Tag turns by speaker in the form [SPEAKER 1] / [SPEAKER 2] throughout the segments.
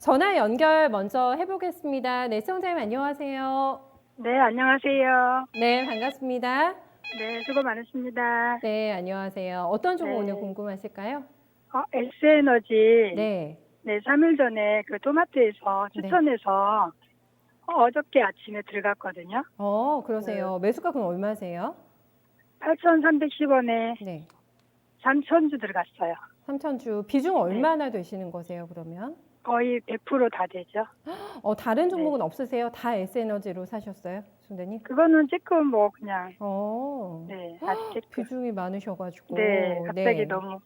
[SPEAKER 1] 전화 연결 먼저 해보겠습니다. 네, 시청자님 안녕하세요.
[SPEAKER 2] 네, 안녕하세요.
[SPEAKER 1] 네, 반갑습니다.
[SPEAKER 2] 네, 수고 많으십니다.
[SPEAKER 1] 네, 안녕하세요. 어떤 종목 오늘
[SPEAKER 2] 네,
[SPEAKER 1] 궁금하실까요?
[SPEAKER 2] S에너지,
[SPEAKER 1] 네,
[SPEAKER 2] 네, 3일 전에 그 토마토에서
[SPEAKER 1] 네.
[SPEAKER 2] 추천해서 어저께 아침에 들어갔거든요. 그
[SPEAKER 1] 그러세요. 매수가 그럼 얼마세요?
[SPEAKER 2] 8,310원에
[SPEAKER 1] 네,
[SPEAKER 2] 3,000주 들어갔어요.
[SPEAKER 1] 3천주. 비중
[SPEAKER 2] 네,
[SPEAKER 1] 얼마나 되시는 거세요, 그러면?
[SPEAKER 2] 거의 100%다 되죠.
[SPEAKER 1] 다른 종목은
[SPEAKER 2] 네,
[SPEAKER 1] 없으세요? 다 S에너지로 사셨어요, 순대님?
[SPEAKER 2] 그거는 조금 뭐 그냥,
[SPEAKER 1] 어,
[SPEAKER 2] 네, 아직 조금.
[SPEAKER 1] 비중이
[SPEAKER 2] 네,
[SPEAKER 1] 많으셔가지고,
[SPEAKER 2] 갑자기
[SPEAKER 1] 네,
[SPEAKER 2] 너무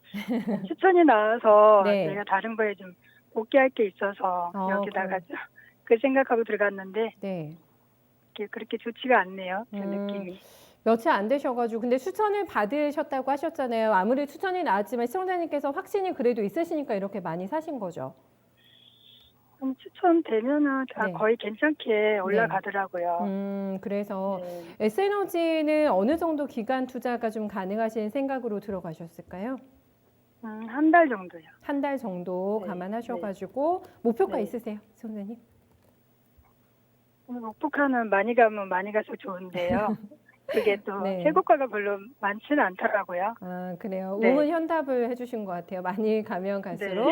[SPEAKER 2] 추천이 나와서
[SPEAKER 1] 네.
[SPEAKER 2] 내가 다른 거에 좀 복귀할 게 있어서 여기다가
[SPEAKER 1] 그럼,
[SPEAKER 2] 그 생각하고 들어갔는데
[SPEAKER 1] 네.
[SPEAKER 2] 그렇게 좋지가 않네요. 그
[SPEAKER 1] 음,
[SPEAKER 2] 느낌이.
[SPEAKER 1] 며칠 안 되셔가지고 근데 추천을 받으셨다고 하셨잖아요. 아무리 추천이 나왔지만 시청자님께서 확신이 그래도 있으시니까 이렇게 많이 사신 거죠.
[SPEAKER 2] 추천되면은 다
[SPEAKER 1] 네,
[SPEAKER 2] 거의 괜찮게
[SPEAKER 1] 네.
[SPEAKER 2] 올라가더라고요.
[SPEAKER 1] 그래서
[SPEAKER 2] 네.
[SPEAKER 1] S에너지는 어느 정도 기간 투자가 좀 가능하신 생각으로 들어가셨을까요?
[SPEAKER 2] 한 달 정도요.
[SPEAKER 1] 한 달 정도
[SPEAKER 2] 네, 네,
[SPEAKER 1] 감안하셔가지고 목표가
[SPEAKER 2] 네.
[SPEAKER 1] 있으세요, 시청자님?
[SPEAKER 2] 목폭하는 많이 가면 많이 가서 좋은데요. 그게 또
[SPEAKER 1] 네.
[SPEAKER 2] 최고가가 별로 많지는 않더라고요.
[SPEAKER 1] 아, 그래요.
[SPEAKER 2] 네,
[SPEAKER 1] 우문현답을 해주신 것 같아요. 많이 가면
[SPEAKER 2] 네.
[SPEAKER 1] 갈수록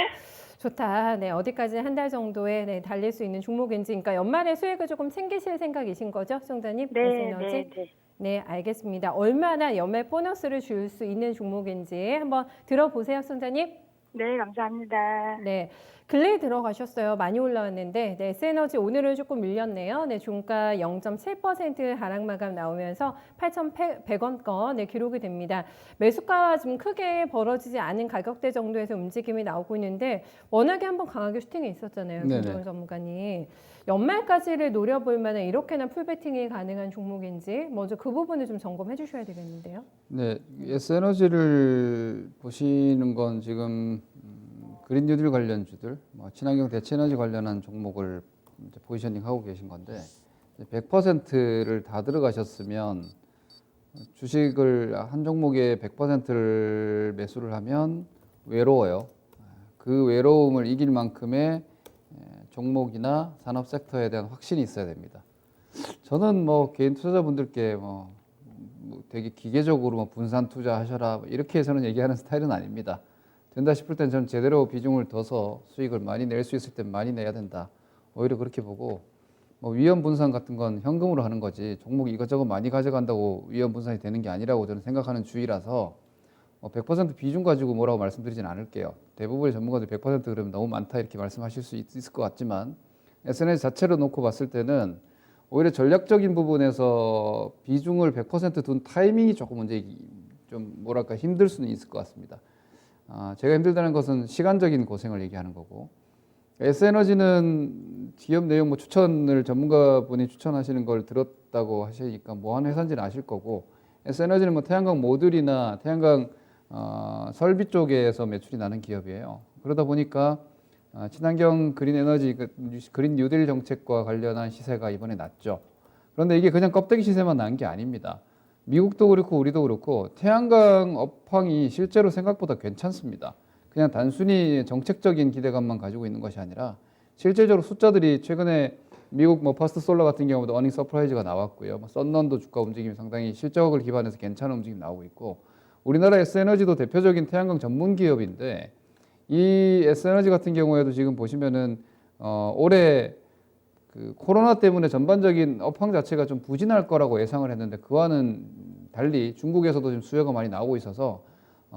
[SPEAKER 1] 좋다. 네, 어디까지 한 달 정도에 네, 달릴 수 있는 종목인지. 그러니까 연말에 수익을 조금 챙기실 생각이신 거죠, 시청자님?
[SPEAKER 2] 네, 네,
[SPEAKER 1] S에너지?
[SPEAKER 2] 네.
[SPEAKER 1] 네, 알겠습니다. 얼마나 연말 보너스를 줄 수 있는 종목인지 한번 들어보세요, 시청자님.
[SPEAKER 2] 네, 감사합니다.
[SPEAKER 1] 네, 근래에 들어가셨어요. 많이 올라왔는데, 네, S에너지 오늘은 조금 밀렸네요. 네, 종가 0.7% 하락 마감 나오면서 8,100원권 네, 기록이 됩니다. 매수가와 좀 크게 벌어지지 않은 가격대 정도에서 움직임이 나오고 있는데, 워낙에 한번 강하게 슈팅이 있었잖아요,
[SPEAKER 3] 네네.
[SPEAKER 1] 김동현 전문가님. 연말까지를 노려볼 만한 이렇게나 풀베팅이 가능한 종목인지 먼저 그 부분을 좀 점검해 주셔야 되겠는데요.
[SPEAKER 3] 네, S에너지를 보시는 건 지금 그린 뉴딜 관련주들, 친환경 대체에너지 관련한 종목을 이제 포지셔닝 하고 계신 건데 100%를 다 들어가셨으면 주식을 한 종목에 100%를 매수를 하면 외로워요. 그 외로움을 이길 만큼의 종목이나 산업 섹터에 대한 확신이 있어야 됩니다. 저는 뭐 개인 투자자분들께 뭐 되게 기계적으로 뭐 분산 투자하셔라 이렇게 해서는 얘기하는 스타일은 아닙니다. 된다 싶을 땐 저는 제대로 비중을 둬서 수익을 많이 낼 수 있을 땐 많이 내야 된다. 오히려 그렇게 보고 뭐 위험 분산 같은 건 현금으로 하는 거지 종목 이것저것 많이 가져간다고 위험 분산이 되는 게 아니라고 저는 생각하는 주의라서 100% 비중 가지고 뭐라고 말씀드리진 않을게요. 대부분의 전문가들 100% 그러면 너무 많다 이렇게 말씀하실 수 있을 것 같지만 SNS 자체로 놓고 봤을 때는 오히려 전략적인 부분에서 비중을 100%둔 타이밍이 조금 문제 좀 뭐랄까 힘들 수는 있을 것 같습니다. 제가 힘들다는 것은 시간적인 고생을 얘기하는 거고 S에너지는 기업 내용 뭐 추천을 전문가분이 추천하시는 걸 들었다고 하시니까 뭐 하는 회사인지는 아실 거고 S에너지는 뭐 태양광 모듈이나 태양광 설비 쪽에서 매출이 나는 기업이에요. 그러다 보니까 친환경 그린 에너지, 그린 뉴딜 정책과 관련한 시세가 이번에 났죠. 그런데 이게 그냥 껍데기 시세만 난 게 아닙니다. 미국도 그렇고 우리도 그렇고 태양광 업황이 실제로 생각보다 괜찮습니다. 그냥 단순히 정책적인 기대감만 가지고 있는 것이 아니라 실질적으로 숫자들이 최근에 미국 뭐 퍼스트 솔라 같은 경우도 어닝 서프라이즈가 나왔고요. 썬런도 주가 움직임이 상당히 실적을 기반해서 괜찮은 움직임 나오고 있고 우리나라 S에너지도 대표적인 태양광 전문 기업인데 이 S에너지 같은 경우에도 지금 보시면은 올해 그 코로나 때문에 전반적인 업황 자체가 좀 부진할 거라고 예상을 했는데 그와는 달리 중국에서도 지금 수요가 많이 나오고 있어서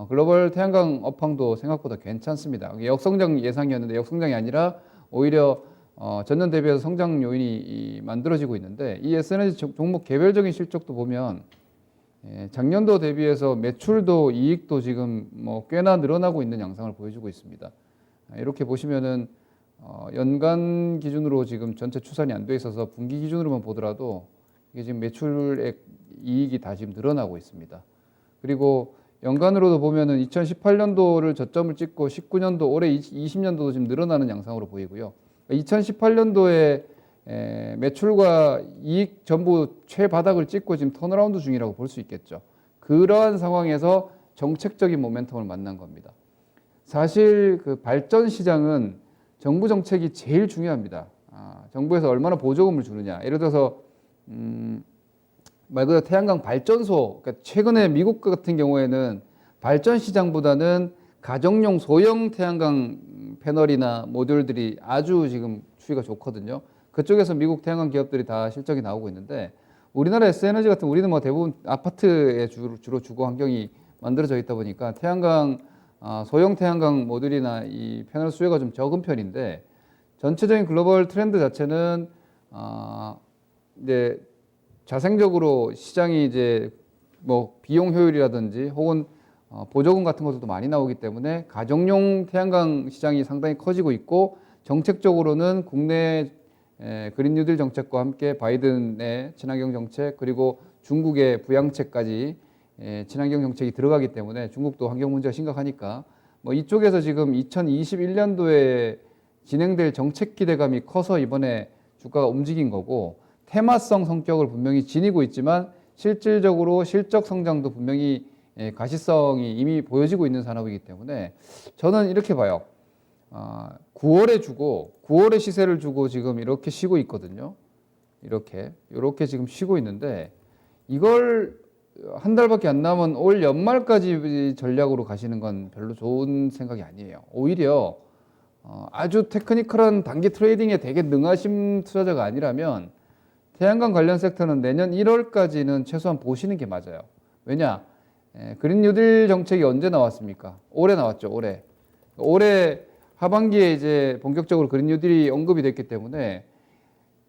[SPEAKER 3] 글로벌 태양광 업황도 생각보다 괜찮습니다. 역성장 예상이었는데 역성장이 아니라 오히려 전년 대비해서 성장 요인이 만들어지고 있는데 이 S에너지 종목 개별적인 실적도 보면 작년도 대비해서 매출도 이익도 지금 뭐 꽤나 늘어나고 있는 양상을 보여주고 있습니다. 이렇게 보시면은 연간 기준으로 지금 전체 추산이 안 돼 있어서 분기 기준으로만 보더라도 이게 지금 매출액 이익이 다 지금 늘어나고 있습니다. 그리고 연간으로도 보면은 2018년도를 저점을 찍고 19년도 올해 20년도도 지금 늘어나는 양상으로 보이고요. 2018년도에 매출과 이익 전부 최바닥을 찍고 지금 턴어라운드 중이라고 볼 수 있겠죠. 그러한 상황에서 정책적인 모멘텀을 만난 겁니다. 사실 그 발전 시장은 정부 정책이 제일 중요합니다. 정부에서 얼마나 보조금을 주느냐. 예를 들어서 말 그대로 태양광 발전소, 그러니까 최근에 미국 같은 경우에는 발전 시장보다는 가정용 소형 태양광 패널이나 모듈들이 아주 지금 추이가 좋거든요. 그쪽에서 미국 태양광 기업들이 다 실적이 나오고 있는데 우리나라 S에너지 같은 우리는 뭐 대부분 아파트에 주로 주거 환경이 만들어져 있다 보니까 태양광 소형 태양광 모듈이나 이 패널 수요가 좀 적은 편인데 전체적인 글로벌 트렌드 자체는 이제 자생적으로 시장이 이제 뭐 비용 효율이라든지 혹은 보조금 같은 것도 많이 나오기 때문에 가정용 태양광 시장이 상당히 커지고 있고 정책적으로는 국내 그린 뉴딜 정책과 함께 바이든의 친환경 정책 그리고 중국의 부양책까지 친환경 정책이 들어가기 때문에 중국도 환경 문제가 심각하니까 뭐 이쪽에서 지금 2021년도에 진행될 정책 기대감이 커서 이번에 주가가 움직인 거고 테마성 성격을 분명히 지니고 있지만 실질적으로 실적 성장도 분명히 가시성이 이미 보여지고 있는 산업이기 때문에 저는 이렇게 봐요. 9월에 시세를 주고 지금 이렇게 쉬고 있거든요. 이렇게 지금 쉬고 있는데 이걸 한 달밖에 안 남은 올 연말까지 전략으로 가시는 건 별로 좋은 생각이 아니에요. 오히려 아주 테크니컬한 단기 트레이딩에 되게 능하신 투자자가 아니라면 태양광 관련 섹터는 내년 1월까지는 최소한 보시는 게 맞아요. 왜냐? 그린 뉴딜 정책이 언제 나왔습니까? 올해 나왔죠. 올해 하반기에 이제 본격적으로 그린 뉴딜이 언급이 됐기 때문에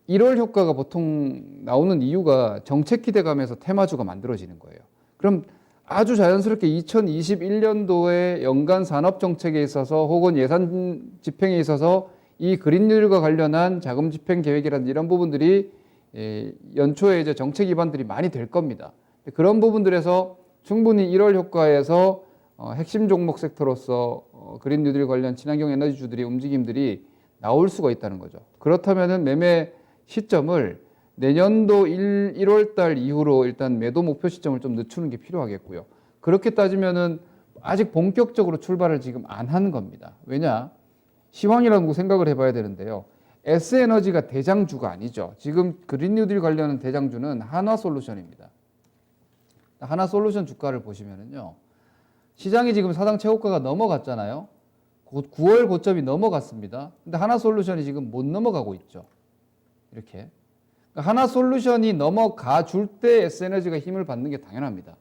[SPEAKER 3] 1월 효과가 보통 나오는 이유가 정책 기대감에서 테마주가 만들어지는 거예요. 그럼 아주 자연스럽게 2021년도에 연간 산업 정책에 있어서 혹은 예산 집행에 있어서 이 그린 뉴딜과 관련한 자금 집행 계획이라든지 이런 부분들이 연초에 이제 정책 기반들이 많이 될 겁니다. 그런 부분들에서 충분히 1월 효과에서 핵심 종목 섹터로서 그린 뉴딜 관련 친환경 에너지주들의 움직임들이 나올 수가 있다는 거죠. 그렇다면은 매매 시점을 내년도 1월 달 이후로 일단 매도 목표 시점을 좀 늦추는 게 필요하겠고요. 그렇게 따지면은 아직 본격적으로 출발을 지금 안 한 겁니다. 왜냐? 시황이라고 생각을 해봐야 되는데요. S에너지가 대장주가 아니죠. 지금 그린 뉴딜 관련 대장주는 한화솔루션입니다. 한화솔루션 주가를 보시면은요. 시장이 지금 사상 최고가가 넘어갔잖아요. 9월 고점이 넘어갔습니다. 근데 하나솔루션이 지금 못 넘어가고 있죠. 이렇게. 그러니까 하나솔루션이 넘어가 줄 때 S에너지가 힘을 받는 게 당연합니다.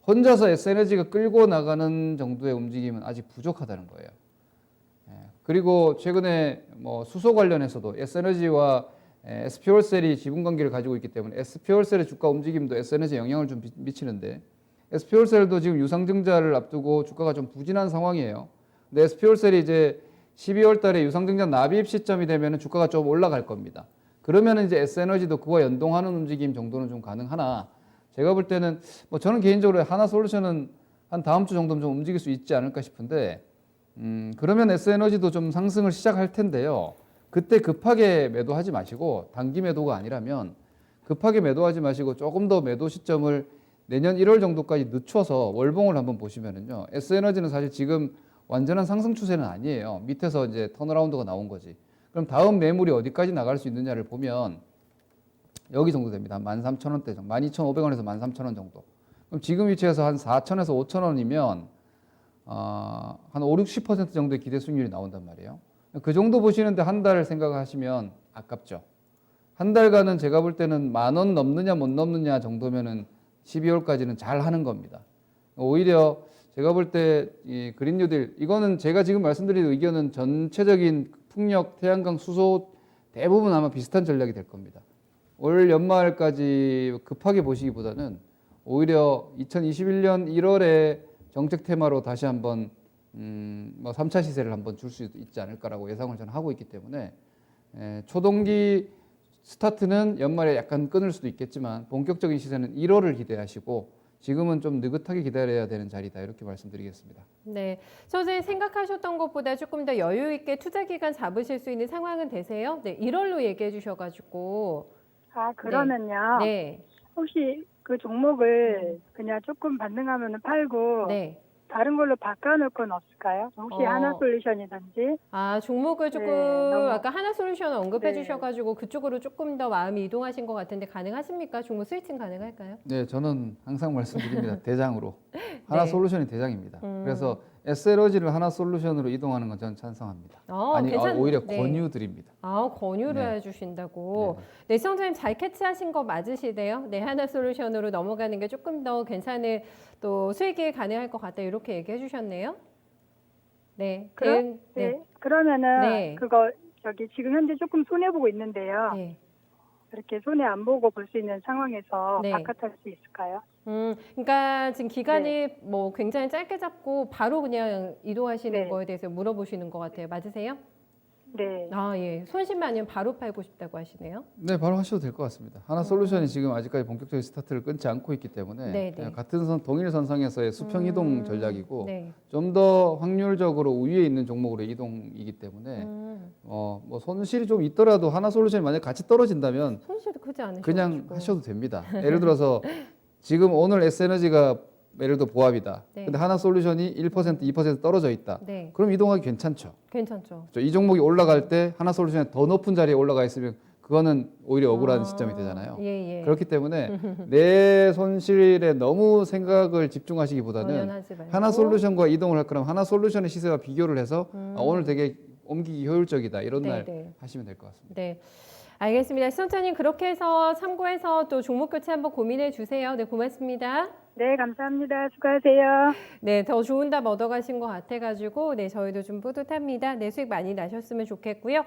[SPEAKER 3] 혼자서 S에너지가 끌고 나가는 정도의 움직임은 아직 부족하다는 거예요. 그리고 최근에 뭐 수소 관련해서도 S에너지와 SP올셀이 지분 관계를 가지고 있기 때문에 SP올셀의 주가 움직임도 S에너지에 영향을 좀 미치는데 SP올셀도 지금 유상증자를 앞두고 주가가 좀 부진한 상황이에요. 근데 SP올셀이 이제 12월 달에 유상증자 납입 시점이 되면 주가가 좀 올라갈 겁니다. 그러면 이제 S에너지도 그와 연동하는 움직임 정도는 좀 가능하나 제가 볼 때는 뭐 저는 개인적으로 하나솔루션은 한 다음 주 정도면 좀 움직일 수 있지 않을까 싶은데 그러면 S에너지도 좀 상승을 시작할 텐데요. 그때 급하게 매도하지 마시고 단기 매도가 아니라면 급하게 매도하지 마시고 조금 더 매도 시점을 내년 1월 정도까지 늦춰서 월봉을 한번 보시면은요. S에너지는 사실 지금 완전한 상승 추세는 아니에요. 밑에서 이제 턴어라운드가 나온 거지. 그럼 다음 매물이 어디까지 나갈 수 있느냐를 보면 여기 정도 됩니다. 13,000원대 정도. 12,500원에서 13,000원 정도. 그럼 지금 위치에서 한 4,000에서 5,000원이면 한 5, 60% 정도의 기대 수익률이 나온단 말이에요. 그 정도 보시는데 한 달 생각하시면 아깝죠. 한 달간은 제가 볼 때는 10,000원 넘느냐 못 넘느냐 정도면은 12월까지는 잘 하는 겁니다. 오히려 제가 볼 때 이 그린 뉴딜 이거는 제가 지금 말씀드린 의견은 전체적인 풍력, 태양광, 수소 대부분 아마 비슷한 전략이 될 겁니다. 올 연말까지 급하게 보시기보다는 오히려 2021년 1월에 정책 테마로 다시 한번 뭐 3차 시세를 한번 줄 수 있지 않을까라고 예상을 저는 하고 있기 때문에 초동기 스타트는 연말에 약간 끊을 수도 있겠지만 본격적인 시세는 1월을 기대하시고 지금은 좀 느긋하게 기다려야 되는 자리다 이렇게 말씀드리겠습니다.
[SPEAKER 1] 네, 선생님 생각하셨던 것보다 조금 더 여유 있게 투자 기간 잡으실 수 있는 상황은 되세요? 네, 1월로 얘기해 주셔가지고.
[SPEAKER 2] 그러면요.
[SPEAKER 1] 네.
[SPEAKER 2] 혹시 그 종목을 그냥 조금 반등하면 팔고
[SPEAKER 1] 네.
[SPEAKER 2] 다른 걸로 바꿔놓을 건 없을까요? 혹시 하나솔루션이든지.
[SPEAKER 1] 종목을 조금
[SPEAKER 2] 너무-
[SPEAKER 1] 아까 하나솔루션 언급해
[SPEAKER 2] 네.
[SPEAKER 1] 주셔가지고 그쪽으로 조금 더 마음이 이동하신 것 같은데 가능하십니까? 종목 스위칭 가능할까요?
[SPEAKER 3] 네, 저는 항상 말씀드립니다. 대장으로. 하나
[SPEAKER 1] 네.
[SPEAKER 3] 솔루션이 대장입니다. 그래서 S에너지를 하나 솔루션으로 이동하는 건 저는 찬성합니다. 오히려
[SPEAKER 1] 네.
[SPEAKER 3] 권유드립니다.
[SPEAKER 1] 권유를
[SPEAKER 3] 네.
[SPEAKER 1] 해주신다고. 네, 시청자님 잘 캐치하신 거 맞으시대요? 네, 하나 솔루션으로 넘어가는 게 조금 더 괜찮은 또 수익이 가능할 것 같다 이렇게 얘기해 주셨네요. 네, 대응.
[SPEAKER 2] 네. 그러면은
[SPEAKER 1] 네.
[SPEAKER 2] 그거 저기 지금 현재 조금 손해 보고 있는데요.
[SPEAKER 1] 네.
[SPEAKER 2] 그렇게 손해 안 보고 볼 수 있는 상황에서
[SPEAKER 1] 네.
[SPEAKER 2] 바깥할 수 있을까요?
[SPEAKER 1] 그러니까 지금 기간이 뭐 굉장히 짧게 잡고 바로 그냥 이동하시는
[SPEAKER 2] 네.
[SPEAKER 1] 거에 대해서 물어보시는 것 같아요. 맞으세요?
[SPEAKER 2] 네.
[SPEAKER 1] 예. 손실만 아니면 바로 팔고 싶다고 하시네요.
[SPEAKER 3] 네, 바로 하셔도 될 것 같습니다. 하나 솔루션이 지금 아직까지 본격적인 스타트를 끊지 않고 있기 때문에
[SPEAKER 1] 네, 네.
[SPEAKER 3] 같은 동일 선상에서의 수평 이동 전략이고
[SPEAKER 1] 네.
[SPEAKER 3] 좀 더 확률적으로 우위에 있는 종목으로 이동이기 때문에 뭐 손실이 좀 있더라도 하나 솔루션이 만약 같이 떨어진다면
[SPEAKER 1] 손실도 크지 않으셔
[SPEAKER 3] 그냥 하셔도 됩니다. 예를 들어서 지금 오늘 S에너지가 예를 들어 보합이다.
[SPEAKER 1] 네.
[SPEAKER 3] 근데 하나 솔루션이 1%, 2% 떨어져 있다.
[SPEAKER 1] 네.
[SPEAKER 3] 그럼 이동하기 괜찮죠.
[SPEAKER 1] 괜찮죠.
[SPEAKER 3] 이 종목이 올라갈 때 하나 솔루션이 더 높은 자리에 올라가 있으면 그거는 오히려 억울한 시점이 되잖아요.
[SPEAKER 1] 예.
[SPEAKER 3] 그렇기 때문에 내 손실에 너무 생각을 집중하시기보다는
[SPEAKER 1] 연연하지 말고.
[SPEAKER 3] 하나 솔루션과 이동을 할 거라면 하나 솔루션의 시세와 비교를 해서 오늘 되게 옮기기 효율적이다 이런 날
[SPEAKER 1] 네.
[SPEAKER 3] 하시면 될 것 같습니다.
[SPEAKER 1] 네. 알겠습니다. 시청자님 그렇게 해서 참고해서 또 종목 교체 한번 고민해 주세요. 네, 고맙습니다.
[SPEAKER 2] 네, 감사합니다. 수고하세요.
[SPEAKER 1] 네, 더 좋은 답 얻어가신 것 같아가지고 네, 저희도 좀 뿌듯합니다. 네, 수익 많이 나셨으면 좋겠고요.